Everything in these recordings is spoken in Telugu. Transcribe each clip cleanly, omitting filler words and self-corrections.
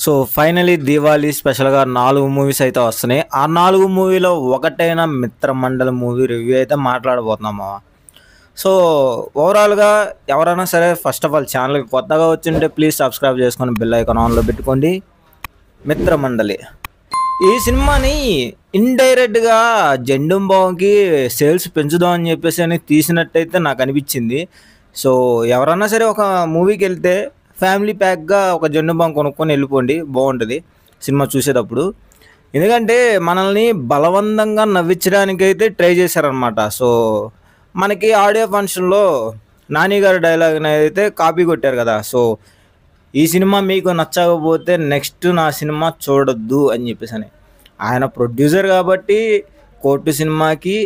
సో ఫైనలీ దీవాళీ స్పెషల్‌గా 4 మూవీస్ అయితే వస్తున్నాయి. ఆ 4 మూవీలో ఒకటైన 'మిత్రమండలి' మూవీ రివ్యూ అయితే మాట్లాడబోతున్నాం మామ. సో ఓవరాల్‌గా ఎవరైనా సరే ఫస్ట్ ఆఫ్ ఆల్ ఛానల్‌కి కొత్తగా వచ్చుంటే ప్లీజ్ సబ్స్క్రైబ్ చేసుకొని బెల్ ఐకాన్ ఆన్‌లో పెట్టుకోండి. 'మిత్రమండలి' ఈ సినిమాని ఇండైరెక్ట్‌గా 'జెండుం బావ'కి సేల్స్ పెంచుదాం అని చెప్పేసి అని తీసినట్టయితే నాకు అనిపించింది. సో ఎవరన్నా సరే ఒక మూవీకెళ్తే ఫ్యామిలీ ప్యాక్‌గా ఒక 'జెండుం బామ్' కొనుక్కొని వెళ్ళిపోండి, బాగుంటది సినిమా చూసేటప్పుడు. ఎందుకంటే మనల్ని బలవంతంగా నవ్వించడానికైతే ట్రై చేశారనమాట. సో మనకి ఆడియో ఫంక్షన్‌లో 'నాని' గారి డైలాగ్‌నైతే కాపీ కొట్టారు కదా! సో ఈ సినిమా మీకు నచ్చకపోతే నెక్స్ట్ నా సినిమా చూడొద్దు అని చెప్పేసని. ఆయన ప్రొడ్యూసర్ కాబట్టి కోర్టు సినిమాకి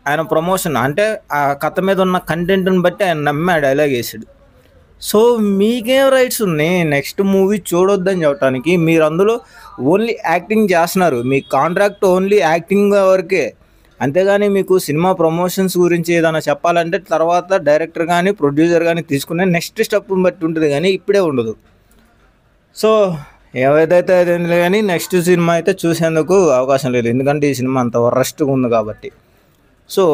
ఆయన ప్రమోషన్ అంటే ఆ కథ మీద ఉన్న కంటెంట్‌ని బట్టి ఆయన నమ్మి ఆ డైలాగ్ ఏసాడు. సో మీకేం రైట్స్ ఉన్నాయి నెక్స్ట్ మూవీ చూడొద్దని చెప్పటానికి? మీరు అందులో ఓన్లీ యాక్టింగ్ చేస్తున్నారు. మీ కాంట్రాక్ట్ ఓన్లీ యాక్టింగ్ వరకే. అంతేగాని మీకు సినిమా ప్రమోషన్స్ గురించి ఏదైనా చెప్పాలంటే తర్వాత డైరెక్టర్ కానీ, ప్రొడ్యూసర్ కానీ తీసుకునే నెక్స్ట్ స్టెప్‌ని బట్టి ఉంటుంది కానీ ఇప్పుడే ఉండదు. సో ఏదైతే అయింది కానీ నెక్స్ట్ సినిమా అయితే చూసేందుకు అవకాశం లేదు. ఎందుకంటే ఈ సినిమా అంత వరస్ట్‌గా ఉంది కాబట్టి. సో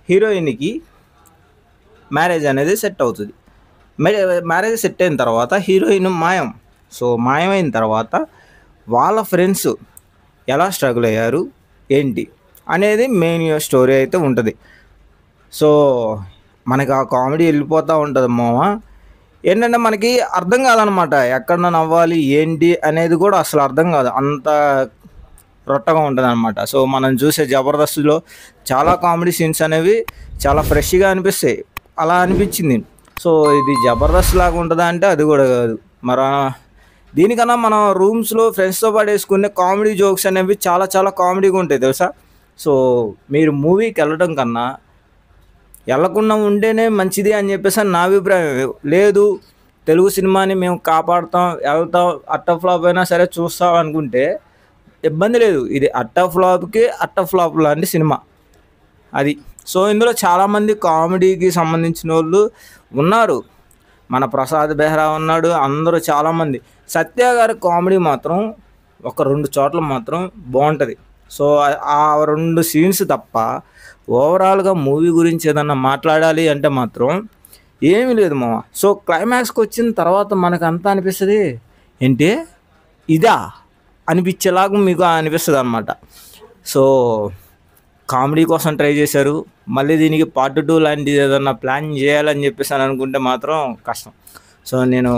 హీరోయిన్‌కి మ్యారేజ్ అనేది సెట్ అవుతుంది. మ్యారేజ్ సెట్ అయిన తర్వాత హీరోయిన్ మాయం. సో మాయమైన తర్వాత వాళ్ళ ఫ్రెండ్స్ ఎలా స్ట్రగుల్ అయ్యారు, ఏంటి అనేది మెయిన్ స్టోరీ అయితే ఉంటుంది. సో మనకి ఆ కామెడీ వెళ్ళిపోతూ ఉంటుంది మామ. ఏంటంటే మనకి అర్థం కాదనమాట, ఎక్కడ నవ్వాలి ఏంటి అనేది కూడా అసలు అర్థం కాదు, అంత రొట్టగా ఉంటుంది అనమాట. సో మనం చూసే జబర్దస్త్లో చాలా కామెడీ సీన్స్ అనేవి చాలా ఫ్రెష్గా అనిపిస్తాయి. అలా అనిపించింది. సో ఇది జబర్దస్త్ లాగా ఉంటుందా అంటే అది కూడా కాదు. దీనికన్నా మనం రూమ్స్లో ఫ్రెండ్స్తో పాటు వేసుకునే కామెడీ జోక్స్ అనేవి చాలా చాలా కామెడీగా ఉంటాయి తెలుసా. సో మీరు మూవీకి వెళ్ళడం కన్నా వెళ్ళకుండా ఉంటేనే మంచిది అని చెప్పేసి నా అభిప్రాయం. లేదు తెలుగు సినిమాని మేము కాపాడుతాం, వెళ్తాం, అట్ట ఫ్లాప్ అయినా సరే చూస్తాం అనుకుంటే ఇబ్బంది లేదు. ఇది అట్ట ఫ్లాప్కి అట్ట ఫ్లాప్ లాంటి సినిమా అది. సో ఇందులో చాలామంది కామెడీకి సంబంధించిన వాళ్ళు ఉన్నారు. మన ప్రసాద్ బెహ్రా ఉన్నాడు, అందరూ చాలామంది. సత్య గారి కామెడీ మాత్రం ఒక 2 చోట్ల మాత్రం బాగుంటుంది. సో ఆ 2 సీన్స్ తప్ప ఓవరాల్గా మూవీ గురించి ఏదన్నా మాట్లాడాలి అంటే మాత్రం ఏమీ లేదు మామ. సో క్లైమాక్స్కి వచ్చిన తర్వాత మనకు అంతా అనిపిస్తుంది, ఏంటి ఇదా అనిపించేలాగా మీకు అనిపిస్తుంది అనమాట. సో కామెడీ కోసం ట్రై చేశారు. మళ్ళీ దీనికి పార్ట్ 2 లాంటిది ఏదన్నా ప్లాన్ చేయాలని చెప్పేసి అని అనుకుంటే మాత్రం కష్టం. సో నేను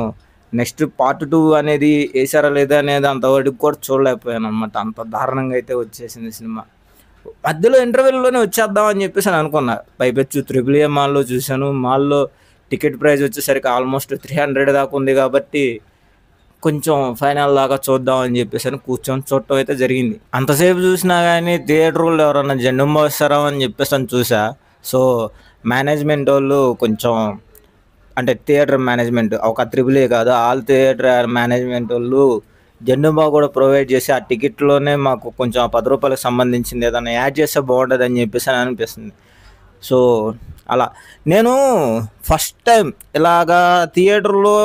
నెక్స్ట్ పార్ట్ 2 అనేది వేసారా లేదా అనేది అంతవరకు కూడా చూడలేకపోయాను అనమాట. అంత దారుణంగా అయితే వచ్చేసింది సినిమా. మధ్యలో ఇంటర్వెల్లోనే వచ్చేద్దాం అని చెప్పేసి అని అనుకున్నా. పైపెచ్చు AAA మాల్లో చూశాను. మాల్లో టికెట్ ప్రైస్ వచ్చేసరికి ఆల్మోస్ట్ 300 దాకా ఉంది కాబట్టి కొంచెం ఫైనల్ దాకా చూద్దాం అని చెప్పేసి అని కూర్చొని చూడటం అయితే జరిగింది. అంతసేపు చూసినా కానీ థియేటర్లో ఎవరన్నా 'జెండుం బామ్' వస్తారా అని చెప్పేసి అని చూసా. సో మేనేజ్మెంట్ వాళ్ళు కొంచెం అంటే థియేటర్ మేనేజ్మెంట్ ఒక AAA కాదు, ఆల్ థియేటర్ మేనేజ్మెంట్ వాళ్ళు 'జెండుం బామ్' కూడా ప్రొవైడ్ చేసి ఆ టికెట్లోనే మాకు కొంచెం ఆ 10 రూపాయలకు సంబంధించింది ఏదైనా యాడ్ చేస్తే బాగుంటుంది అని చెప్పేసి అని అనిపిస్తుంది. సో అలా నేను ఫస్ట్ టైం ఇలాగా థియేటర్లో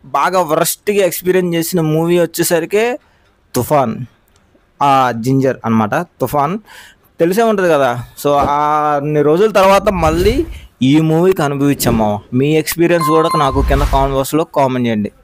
బాగా వరస్ట్గా ఎక్స్పీరియన్స్ చేసిన మూవీ వచ్చేసరికి 'తుఫాన్', జింజర్ అనమాట. 'తుఫాన్' తెలిసే ఉంటుంది కదా. సో అన్ని రోజుల తర్వాత మళ్ళీ ఈ మూవీకి అనుభవించాము. మీ ఎక్స్పీరియన్స్ కూడా నాకు కింద కామెంట్ బాక్స్లో కామెంట్ చేయండి.